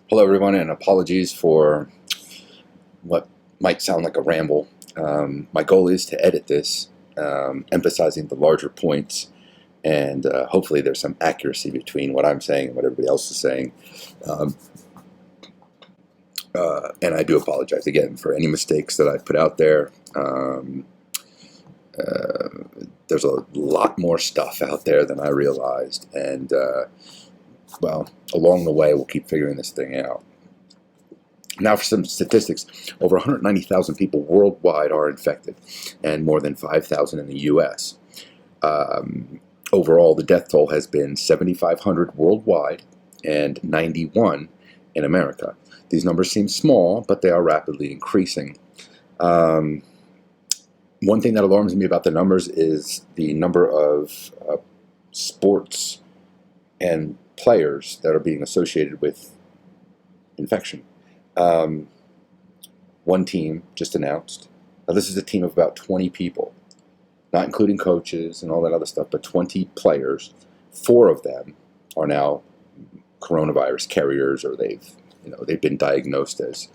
Hello, everyone, and apologies for what might sound like a ramble. My goal is to edit this, emphasizing the larger points, and hopefully there's some accuracy between what I'm saying and what everybody else is saying. Um, and I do apologize again for any mistakes that I put out there. Uh, there's a lot more stuff out there than I realized, and well, along the way, we'll keep figuring this thing out. Now, for some statistics, over 190,000 people worldwide are infected, and more than 5,000 in the U.S. Overall, the death toll has been 7,500 worldwide and 91 in America. These numbers seem small, but they are rapidly increasing. Um, One thing that alarms me about the numbers is the number of sports and players that are being associated with infection. Um, One team just announced. Now, this is a team of about 20 people, not including coaches and all that other stuff, but 20 players. 4 of them are now coronavirus carriers, or they've been diagnosed as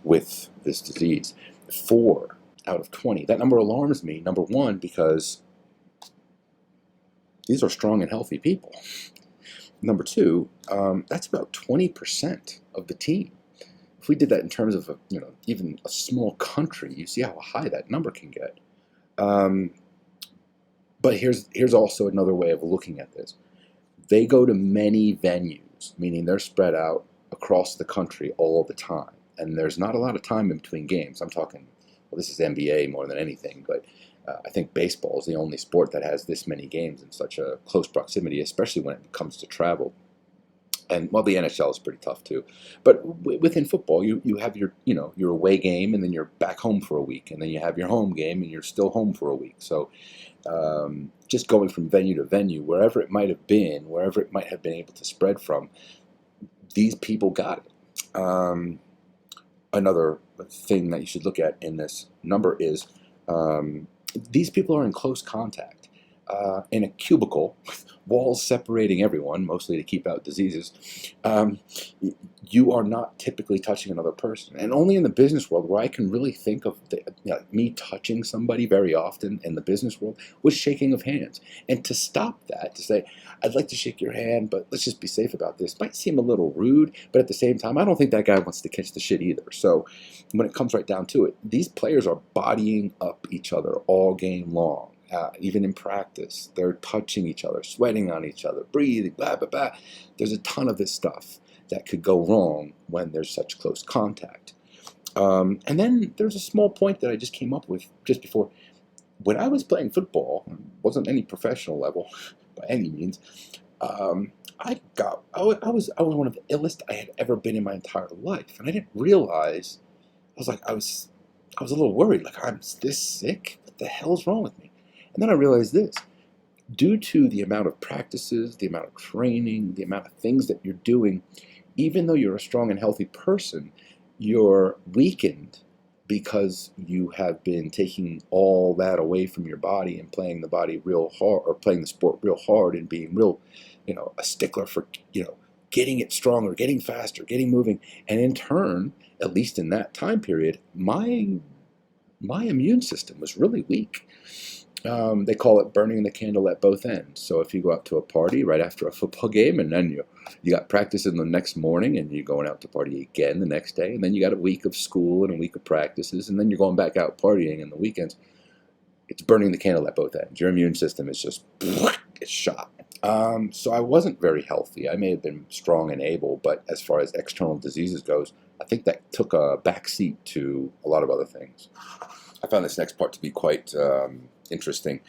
with this disease. 4 out of 20. That number alarms me. Number one, because these are strong and healthy people. Number two, that's about 20% of the team. If we did that in terms of even a small country, you see how high that number can get. But here's also another way of looking at this. They go to many venues, meaning they're spread out across the country all the time, and there's not a lot of time in between games. I'm talking, well, this is NBA more than anything, but I think baseball is the only sport that has this many games in such a close proximity, especially when it comes to travel. And well, the NHL is pretty tough too, but within football, you have your away game, and then you're back home for a week, and then you have your home game, and you're still home for a week. So just going from venue to venue, wherever it might have been, wherever it might have been able to spread from, these people got it. Another thing that you should look at in this number is these people are in close contact. In a cubicle, with walls separating everyone, mostly to keep out diseases, you are not typically touching another person. And only in the business world, where I can really think of me touching somebody very often in the business world, was shaking of hands. And to stop that, to say, I'd like to shake your hand, but let's just be safe about this, might seem a little rude, but at the same time, I don't think that guy wants to catch the shit either. So when it comes right down to it, these players are bodying up each other all game long. Even in practice, they're touching each other, sweating on each other, breathing, blah, blah, blah. There's a ton of this stuff that could go wrong when there's such close contact. And then there's a small point that I just came up with just before. When I was playing football, wasn't any professional level by any means, I was one of the illest I had ever been in my entire life. And I didn't realize, I was a little worried, like, I'm this sick? What the hell's wrong with me? And then I realized this. Due to the amount of practices, the amount of training, the amount of things that you're doing, even though you're a strong and healthy person, you're weakened because you have been taking all that away from your body and playing the body real hard, or playing the sport real hard, and being real, a stickler for, getting it stronger, getting faster, getting moving. And in turn, at least in that time period, my immune system was really weak. They call it burning the candle at both ends. So if you go out to a party right after a football game, and then you got practice in the next morning, and you're going out to party again the next day, and then you got a week of school and a week of practices, and then you're going back out partying in the weekends, it's burning the candle at both ends. Your immune system is just, it's shot. So I wasn't very healthy. I may have been strong and able, but as far as external diseases goes, I think that took a backseat to a lot of other things. I found this next part to be quite interesting.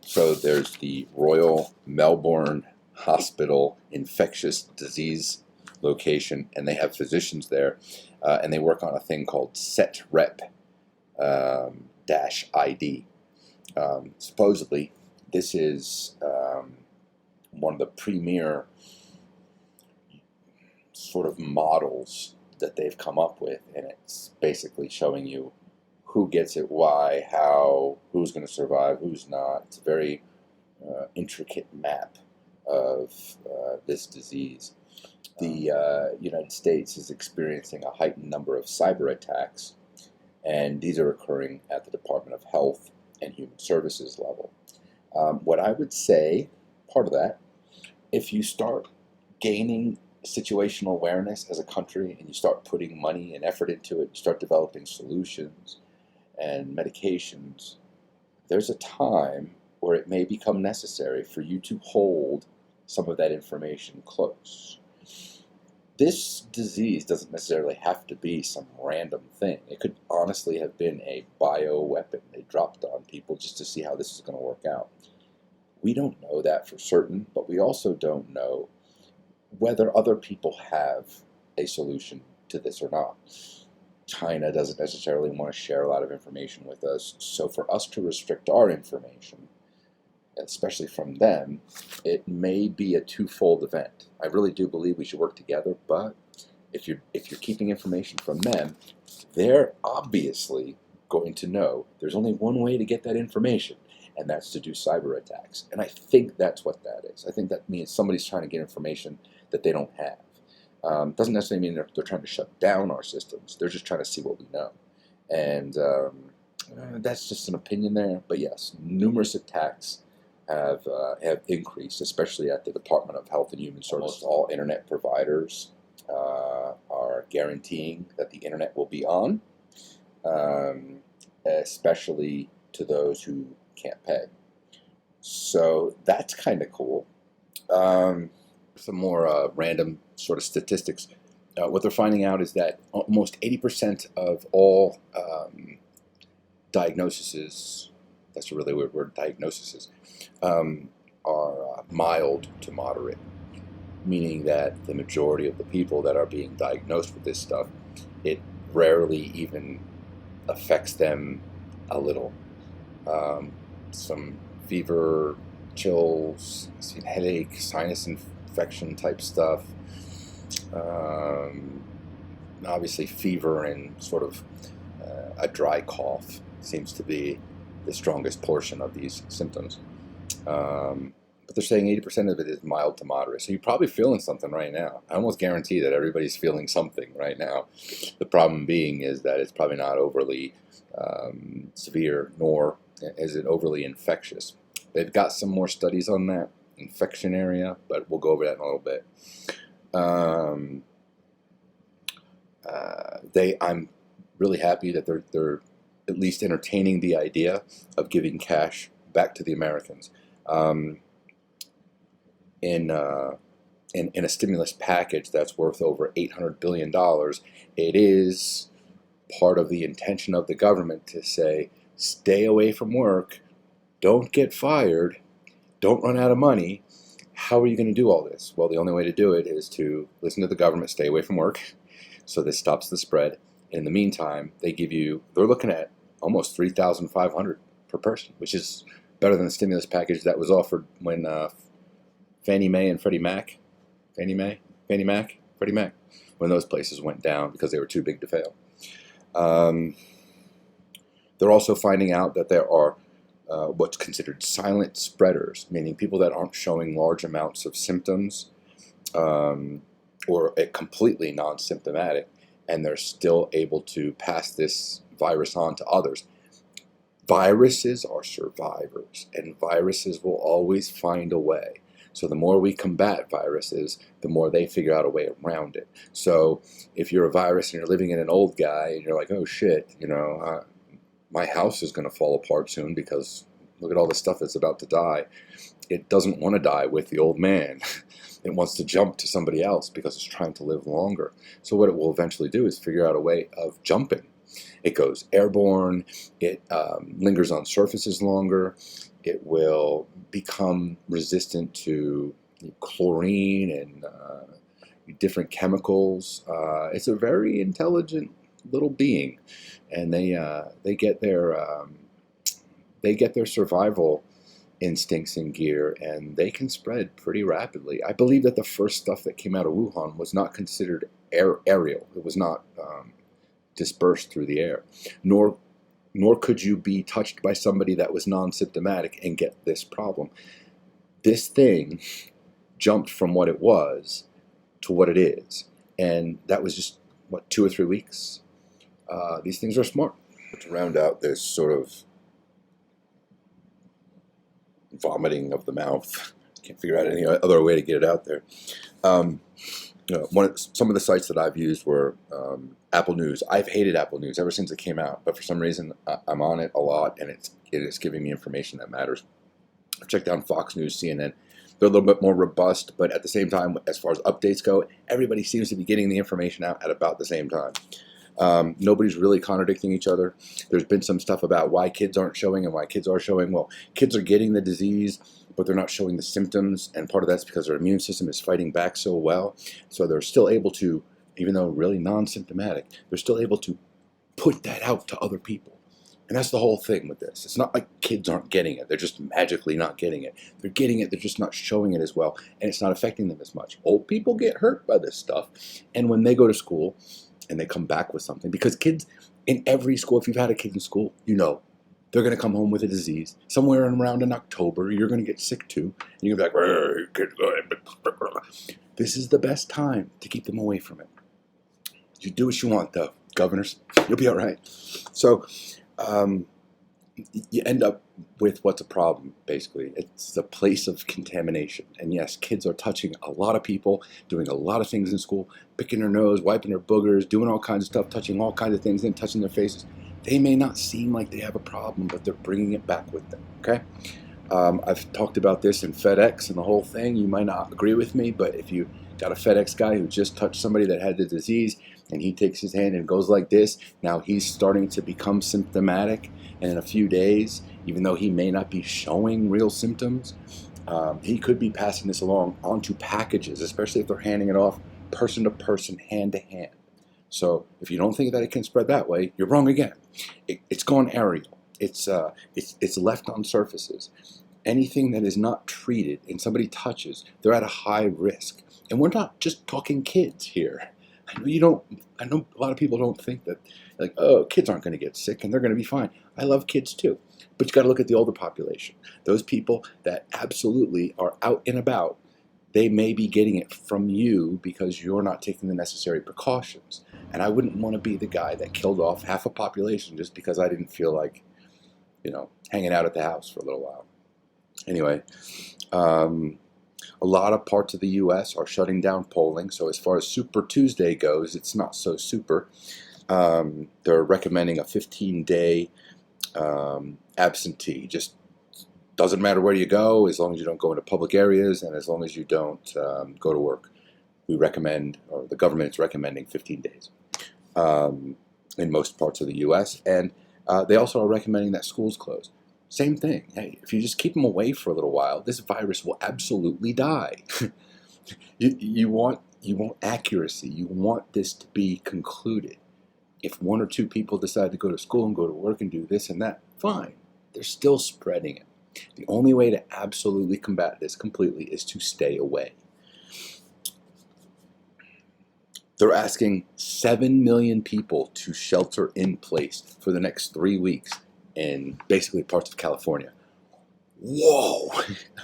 So there's the Royal Melbourne Hospital Infectious Disease location, and they have physicians there, and they work on a thing called SETREP -ID. Supposedly, this is one of the premier sort of models that they've come up with, and it's basically showing you who gets it, why, how, who's going to survive, who's not. It's a very intricate map of this disease. The United States is experiencing a heightened number of cyber attacks, and these are occurring at the Department of Health and Human Services level. What I would say, part of that, if you start gaining situational awareness as a country and you start putting money and effort into it, you start developing solutions and medications, there's a time where it may become necessary for you to hold some of that information close. This disease doesn't necessarily have to be some random thing. It could honestly have been a bioweapon they dropped on people just to see how this is going to work out. We don't know that for certain, but we also don't know whether other people have a solution to this or not. China doesn't necessarily want to share a lot of information with us, so for us to restrict our information, especially from them, it may be a twofold event. I really do believe we should work together, but if you're keeping information from them, they're obviously going to know there's only one way to get that information, and that's to do cyber attacks. And I think that's what that is. I think that means somebody's trying to get information that they don't have. Doesn't necessarily mean they're trying to shut down our systems. They're just trying to see what we know. And that's just an opinion there. But yes, numerous attacks have increased, especially at the Department of Health and Human Services. All internet providers are guaranteeing that the internet will be on, especially to those who can't pay. So that's kind of cool. Some more random sort of statistics. What they're finding out is that almost 80% of all diagnoses, that's a really weird word, diagnoses, are mild to moderate, meaning that the majority of the people that are being diagnosed with this stuff, it rarely even affects them a little. Some fever, chills, headache, sinus infection type stuff, obviously fever and sort of a dry cough seems to be the strongest portion of these symptoms. But they're saying 80% of it is mild to moderate. So you're probably feeling something right now. I almost guarantee that everybody's feeling something right now. The problem being is that it's probably not overly severe, nor is it overly infectious. They've got some more studies on that infection area, but we'll go over that in a little bit. I'm really happy that they're at least entertaining the idea of giving cash back to the Americans. In a stimulus package that's worth over $800 billion, it is part of the intention of the government to say, stay away from work, don't get fired, don't run out of money. How are you going to do all this? Well, the only way to do it is to listen to the government, stay away from work, so this stops the spread. In the meantime, they're looking at almost $3,500 per person, which is better than the stimulus package that was offered when Fannie Mae and Freddie Mac, when those places went down because they were too big to fail. They're also finding out that there are what's considered silent spreaders, meaning people that aren't showing large amounts of symptoms or completely non-symptomatic, and they're still able to pass this virus on to others. Viruses are survivors, and viruses will always find a way. So the more we combat viruses, the more they figure out a way around it. So if you're a virus and you're living in an old guy and you're like, oh shit, my house is going to fall apart soon because look at all the stuff that's about to die. It doesn't want to die with the old man. It wants to jump to somebody else because it's trying to live longer. So what it will eventually do is figure out a way of jumping. It goes airborne. It lingers on surfaces longer. It will become resistant to chlorine and different chemicals. It's a very intelligent little being, and they get their survival instincts in gear, and they can spread pretty rapidly. I believe that the first stuff that came out of Wuhan was not considered aerial. It was not dispersed through the air, nor could you be touched by somebody that was non-symptomatic and get this problem. This thing jumped from what it was to what it is. And that was just, what, 2 or 3 weeks? These things are smart. To round out this sort of vomiting of the mouth, can't figure out any other way to get it out there. Some of the sites that I've used were Apple News. I've hated Apple News ever since it came out, but for some reason I'm on it a lot, and it is giving me information that matters. I've checked out Fox News, CNN. They're a little bit more robust, but at the same time, as far as updates go, everybody seems to be getting the information out at about the same time. Nobody's really contradicting each other. There's been some stuff about why kids aren't showing and why kids are showing. Well, kids are getting the disease, but they're not showing the symptoms, and part of that's because their immune system is fighting back so well. So they're still able to, even though really non-symptomatic, they're still able to put that out to other people. And that's the whole thing with this. It's not like kids aren't getting it. They're just magically not getting it. They're getting it. They're just not showing it as well, and it's not affecting them as much. Old people get hurt by this stuff, and when they go to school and they come back with something, because kids in every school, if you've had a kid in school, you know they're going to come home with a disease. Somewhere around in October, you're going to get sick too. And you're going to be like, this is the best time to keep them away from it. You do what you want, though, governors. You'll be all right. So you end up with what's a problem, basically. It's the place of contamination. And yes, kids are touching a lot of people, doing a lot of things in school, picking their nose, wiping their boogers, doing all kinds of stuff, touching all kinds of things, then touching their faces. They may not seem like they have a problem, but they're bringing it back with them, okay? I've talked about this in FedEx and the whole thing. You might not agree with me, but if you got a FedEx guy who just touched somebody that had the disease, and he takes his hand and goes like this, now he's starting to become symptomatic, and in a few days, even though he may not be showing real symptoms, he could be passing this along onto packages, especially if they're handing it off person to person, hand to hand. So if you don't think that it can spread that way, you're wrong again. It's gone aerial. It's left on surfaces. Anything that is not treated and somebody touches, they're at a high risk. And we're not just talking kids here. I know a lot of people don't think that, like, oh, kids aren't going to get sick and they're going to be fine. I love kids too. But you got to look at the older population. Those people that absolutely are out and about, they may be getting it from you because you're not taking the necessary precautions. And I wouldn't want to be the guy that killed off half a population just because I didn't feel like, hanging out at the house for a little while. Anyway, a lot of parts of the U.S. are shutting down polling. So as far as Super Tuesday goes, it's not so super. They're recommending a 15-day absentee. Just doesn't matter where you go, as long as you don't go into public areas and as long as you don't go to work. We recommend, or the government is recommending 15 days in most parts of the U.S. And they also are recommending that schools close. Same thing. Hey, if you just keep them away for a little while, this virus will absolutely die. You want accuracy. You want this to be concluded. If 1 or 2 people decide to go to school and go to work and do this and that, fine. They're still spreading it. The only way to absolutely combat this completely is to stay away. They're asking 7 million people to shelter in place for the next 3 weeks in basically parts of California. Whoa!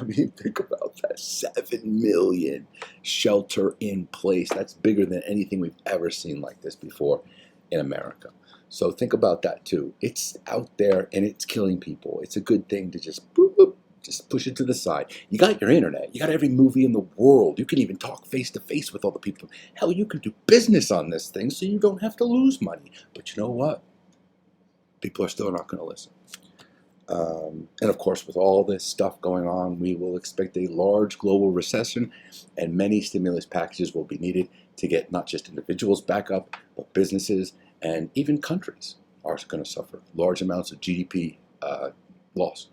I mean, think about that. 7 million shelter in place. That's bigger than anything we've ever seen like this before in America. So think about that too. It's out there and it's killing people. It's a good thing to just boop, boop, just push it to the side. You got your internet. You got every movie in the world. You can even talk face to face with all the people. Hell, you can do business on this thing so you don't have to lose money. But you know what? People are still not going to listen. And of course, with all this stuff going on, we will expect a large global recession, and many stimulus packages will be needed to get not just individuals back up, but businesses and even countries are going to suffer large amounts of GDP loss.